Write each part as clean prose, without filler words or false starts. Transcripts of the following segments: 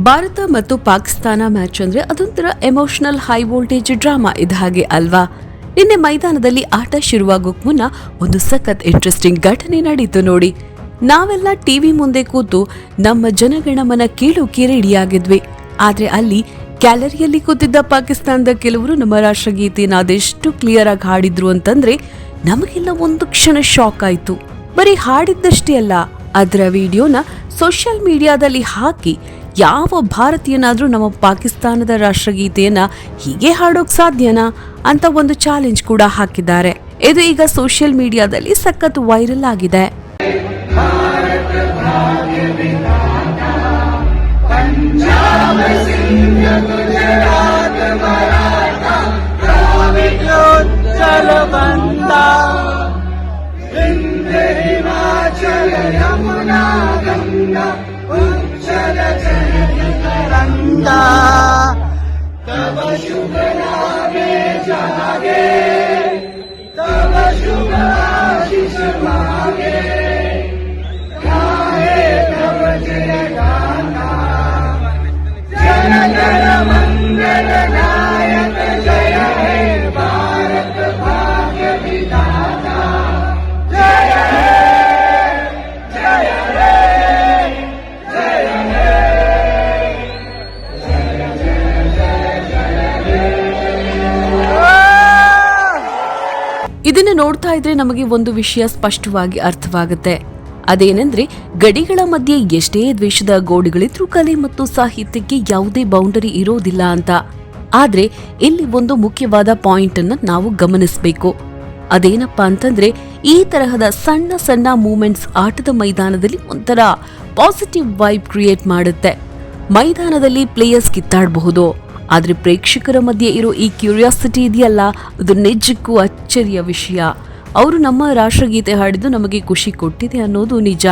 ಭಾರತ ಮತ್ತು ಪಾಕಿಸ್ತಾನ ಮ್ಯಾಚ್ ಅಂದ್ರೆ ಅದೊಂಥರ ಎಮೋಷನಲ್ ಹೈ ವೋಲ್ಟೇಜ್ ಡ್ರಾಮಾ ಇದ್ದ ಹಾಗೆ ಅಲ್ವಾ. ನಿನ್ನೆ ಮೈದಾನದಲ್ಲಿ ಆಟ ಶುರುವಾಗೋಕ್ ಮುನ್ನ ಒಂದು ಸಖತ್ ಇಂಟ್ರೆಸ್ಟಿಂಗ್ ಘಟನೆ ನಡೀತು ನೋಡಿ. ನಾವೆಲ್ಲ ಟಿವಿ ಮುಂದೆ ಕೂತು ನಮ್ಮ ಜನಗಣಮನ ಕೇಳೋಕೆ ರೆಡಿಯಾಗಿದ್ವಿ. ಆದ್ರೆ ಅಲ್ಲಿ ಗ್ಯಾಲರಿಯಲ್ಲಿ ಕೂತಿದ್ದ ಪಾಕಿಸ್ತಾನದ ಕೆಲವರು ನಮ್ಮ ರಾಷ್ಟ್ರಗೀತೆನ ಅದೆಷ್ಟು ಕ್ಲಿಯರ್ ಆಗಿ ಹಾಡಿದ್ರು ಅಂತಂದ್ರೆ ನಮಗೆಲ್ಲ ಒಂದು ಕ್ಷಣ ಶಾಕ್ ಆಯ್ತು. ಬರೀ ಹಾಡಿದ್ದಷ್ಟೇ ಅಲ್ಲ, ಅದರ ವಿಡಿಯೋನ ಸೋಷಿಯಲ್ ಮೀಡಿಯಾದಲ್ಲಿ ಹಾಕಿ ಯಾವ ಭಾರತೀಯನಾದ್ರೂ ನಮ್ಮ ಪಾಕಿಸ್ತಾನದ ರಾಷ್ಟ್ರಗೀತೆಯನ್ನ ಹೀಗೆ ಹಾಡೋಕ್ ಸಾಧ್ಯನಾ ಅಂತ ಒಂದು ಚಾಲೆಂಜ್ ಕೂಡ ಹಾಕಿದ್ದಾರೆ. ಇದು ಈಗ ಸೋಷಿಯಲ್ ಮೀಡಿಯಾದಲ್ಲಿ ಸಖತ್ ವೈರಲ್ ಆಗಿದೆ. ಇದನ್ನ ನೋಡ್ತಾ ಇದ್ರೆ ನಮಗೆ ಒಂದು ವಿಷಯ ಸ್ಪಷ್ಟವಾಗಿ ಅರ್ಥವಾಗುತ್ತೆ. ಅದೇನೆಂದ್ರೆ ಗಡಿಗಳ ಮಧ್ಯೆ ಎಷ್ಟೇ ದ್ವೇಷದ ಗೋಡೆಗಳಿದ್ರೂ ಕಲೆ ಮತ್ತು ಸಾಹಿತ್ಯಕ್ಕೆ ಯಾವುದೇ ಬೌಂಡರಿ ಇರೋದಿಲ್ಲ ಅಂತ. ಆದ್ರೆ ಇಲ್ಲಿ ಒಂದು ಮುಖ್ಯವಾದ ಪಾಯಿಂಟ್ ಅನ್ನ ನಾವು ಗಮನಿಸಬೇಕು. ಅದೇನಪ್ಪಾ ಅಂತಂದ್ರೆ ಈ ತರಹದ ಸಣ್ಣ ಸಣ್ಣ ಮೂಮೆಂಟ್ಸ್ ಆಟದ ಮೈದಾನದಲ್ಲಿ ಒಂಥರ ಪಾಸಿಟಿವ್ ವೈಬ್ ಕ್ರಿಯೇಟ್ ಮಾಡುತ್ತೆ. ಮೈದಾನದಲ್ಲಿ ಪ್ಲೇಯರ್ಸ್ ಕಿತ್ತಾಡಬಹುದು, ಆದ್ರೆ ಪ್ರೇಕ್ಷಕರ ಮಧ್ಯೆ ಇರೋ ಈ ಕ್ಯೂರಿಯಾಸಿಟಿ ಇದೆಯಲ್ಲ, ಅದು ನಿಜಕ್ಕೂ ಅಚ್ಚರಿಯ ವಿಷಯ. ಅವರು ನಮ್ಮ ರಾಷ್ಟ್ರಗೀತೆ ಹಾಡಿದ್ದು ನಮಗೆ ಖುಷಿ ಕೊಟ್ಟಿದೆ ಅನ್ನೋದು ನಿಜ.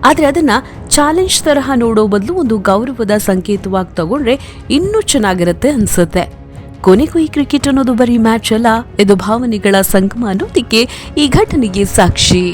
ಆದ್ರೆ ಅದನ್ನ ಚಾಲೆಂಜ್ ತರಹ ನೋಡೋ ಬದಲು ಒಂದು ಗೌರವದ ಸಂಕೇತವಾಗಿ ತಗೊಂಡ್ರೆ ಇನ್ನೂ ಚೆನ್ನಾಗಿರುತ್ತೆ ಅನ್ಸುತ್ತೆ. ಕೊನೆಗೂ ಈ ಕ್ರಿಕೆಟ್ ಅನ್ನೋದು ಬರೀ ಮ್ಯಾಚ್ ಅಲ್ಲ, ಇದು ಭಾವನೆಗಳ ಸಂಗಮ ಅನ್ನೋದಕ್ಕೆ ಈ ಘಟನೆಗೆ ಸಾಕ್ಷಿ.